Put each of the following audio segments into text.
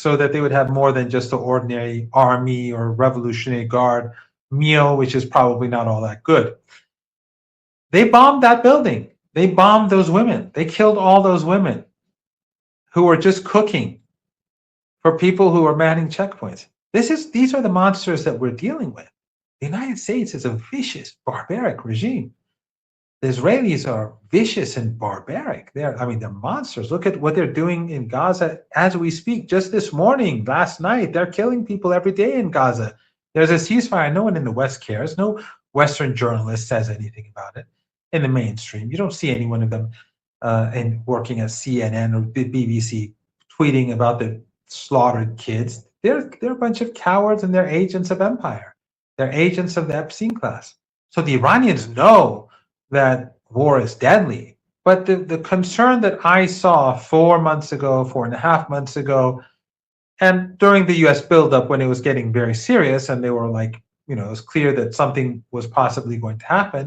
so that they would have more than just the ordinary army or Revolutionary Guard meal, which is probably not all that good. They bombed that building. They bombed those women. They killed all those women who were just cooking for people who are manning checkpoints. These are the monsters that we're dealing with. The United States is a vicious, barbaric regime. The Israelis are vicious and barbaric. They're monsters. Look at what they're doing in Gaza as we speak. Just this morning, last night, they're killing people every day in Gaza. There's a ceasefire. No one in the West cares. No Western journalist says anything about it in the mainstream. You don't see any one of them working at CNN or the BBC tweeting about the slaughtered kids. They're a bunch of cowards and they're agents of empire. They're agents of the Epstein class. So the Iranians know that war is deadly. But the concern that I saw 4 months ago, 4.5 months ago, and during the US buildup when it was getting very serious and they were like, it was clear that something was possibly going to happen,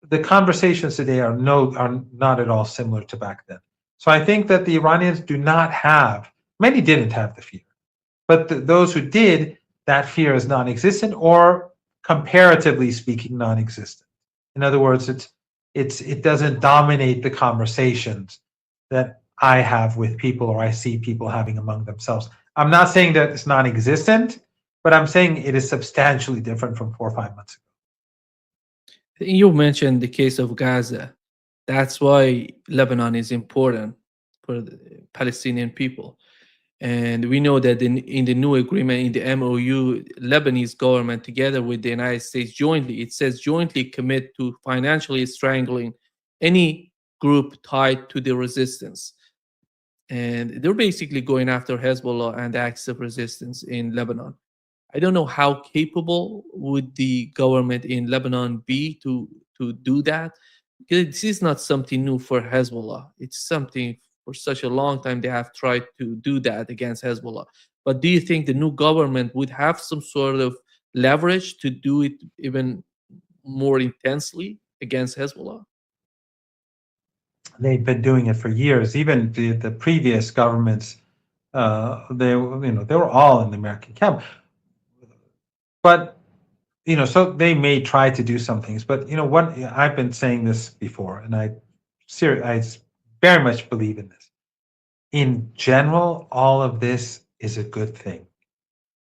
the conversations today are not at all similar to back then. So I think that the Iranians do not have, many didn't have the fear, but those who did, that fear is non-existent or comparatively speaking non-existent. In other words, it doesn't dominate the conversations that I have with people or I see people having among themselves. I'm not saying that it's non-existent, but I'm saying it is substantially different from 4 or 5 months ago. You mentioned the case of Gaza. That's why Lebanon is important for the Palestinian people. And we know that in the new agreement, in the MOU, Lebanese government together with the United States jointly, it says jointly commit to financially strangling any group tied to the resistance. And they're basically going after Hezbollah and the acts of resistance in Lebanon. I don't know how capable would the government in Lebanon be to do that, because this is not something new for Hezbollah. It's something for such a long time they have tried to do that against Hezbollah. But do you think the new government would have some sort of leverage to do it even more intensely against Hezbollah? They've been doing it for years. Even the previous governments, they were all in the American camp. But so they may try to do some things. But what I've been saying this before, and I very much believe in this. In general, all of this is a good thing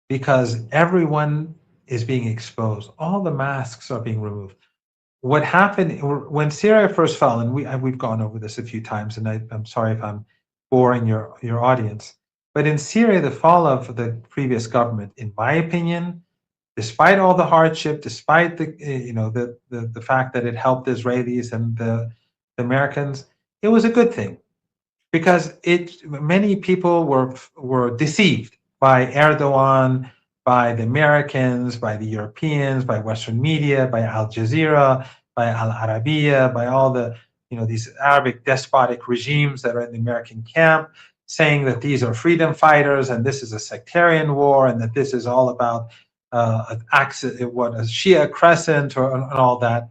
because everyone is being exposed. All the masks are being removed. What happened when Syria first fell, and we've gone over this a few times, and I'm sorry if I'm boring your audience, but in Syria, the fall of the previous government, in my opinion, despite all the hardship, despite the fact that it helped the Israelis and the Americans, it was a good thing because many people were deceived by Erdogan, by the Americans, by the Europeans, by Western media, by Al Jazeera, by Al Arabiya, by all the these Arabic despotic regimes that are in the American camp, saying that these are freedom fighters and this is a sectarian war and that this is all about a Shia crescent and all that.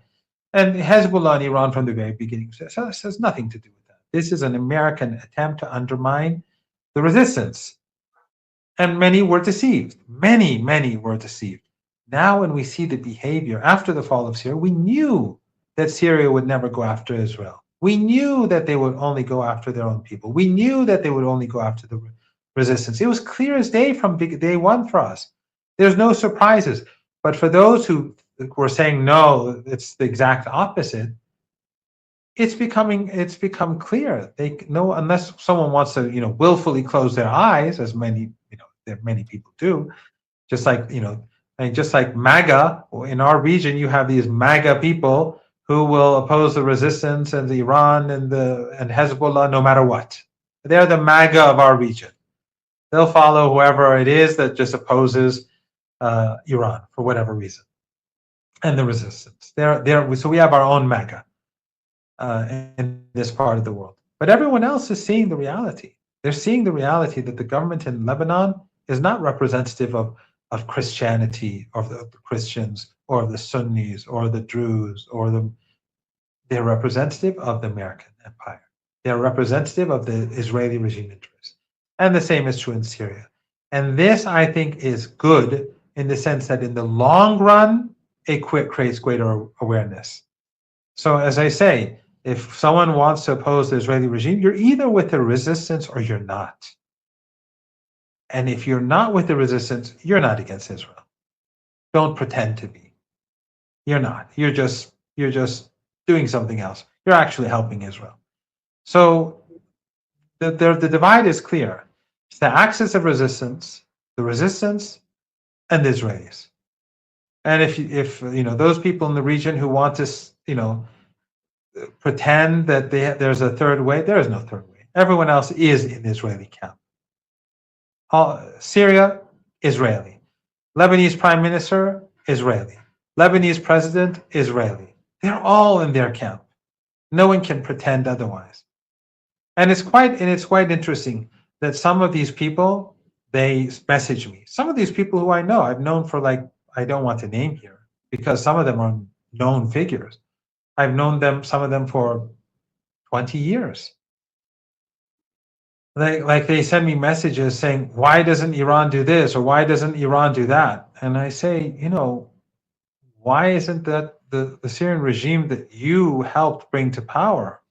And Hezbollah and Iran from the very beginning has nothing to do with that. This is an American attempt to undermine the resistance. And many were deceived. Many were deceived. Now when we see the behavior after the fall of Syria, we knew that Syria would never go after Israel. We knew that they would only go after their own people. We knew that they would only go after the resistance. It was clear as day from day one for us. There's no surprises. But for those who were saying, no, it's the exact opposite, it's become clear. They know, unless someone wants to, willfully close their eyes, as many people do, just like, just like MAGA, in our region, you have these MAGA people who will oppose the resistance and the Iran and Hezbollah no matter what. They're the MAGA of our region. They'll follow whoever it is that just opposes Iran for whatever reason, and the resistance. So we have our own MAGA in this part of the world. But everyone else is seeing the reality. They're seeing the reality that the government in Lebanon is not representative of Christianity or the Christians or the Sunnis or the Druze they're representative of the American empire. They're representative of the Israeli regime interests. And the same is true in Syria. And this, I think, is good in the sense that in the long run, it creates greater awareness. So, as I say, if someone wants to oppose the Israeli regime, you're either with the resistance or you're not. And if you're not with the resistance, you're not against Israel. Don't pretend to be. You're not. You're just doing something else. You're actually helping Israel. So the divide is clear. It's the axis of resistance, the resistance, and the Israelis. And if those people in the region who want to pretend that there's a third way, there is no third way. Everyone else is in the Israeli camp. Syria, Israeli. Lebanese prime minister, Israeli. Lebanese president, Israeli. They're all in their camp. No one can pretend otherwise. And it's quite interesting that some of these people, they message me. Some of these people who I know, I've known for I don't want to name here because some of them are known figures. I've known some of them for 20 years. They send me messages saying, why doesn't Iran do this or why doesn't Iran do that? And I say, why isn't that the Syrian regime that you helped bring to power,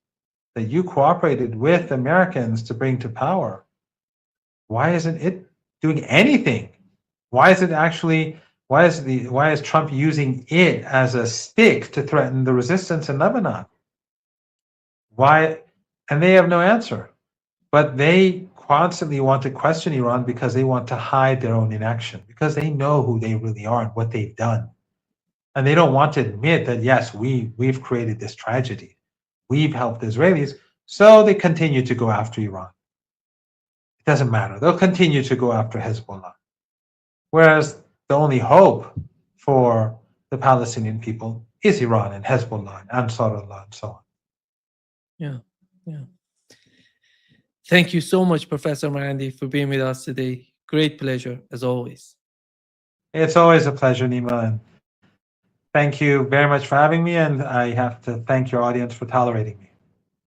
that you cooperated with Americans to bring to power, why isn't it doing anything? Why is Trump using it as a stick to threaten the resistance in Lebanon? Why? And they have no answer. But they constantly want to question Iran because they want to hide their own inaction, because they know who they really are and what they've done. And they don't want to admit that, yes, we've created this tragedy. We've helped the Israelis. So they continue to go after Iran. It doesn't matter. They'll continue to go after Hezbollah. Whereas the only hope for the Palestinian people is Iran and Hezbollah and Ansarullah and so on. Yeah. Thank you so much, Professor Marandi, for being with us today. Great pleasure, as always. It's always a pleasure, Nima. And thank you very much for having me. And I have to thank your audience for tolerating me.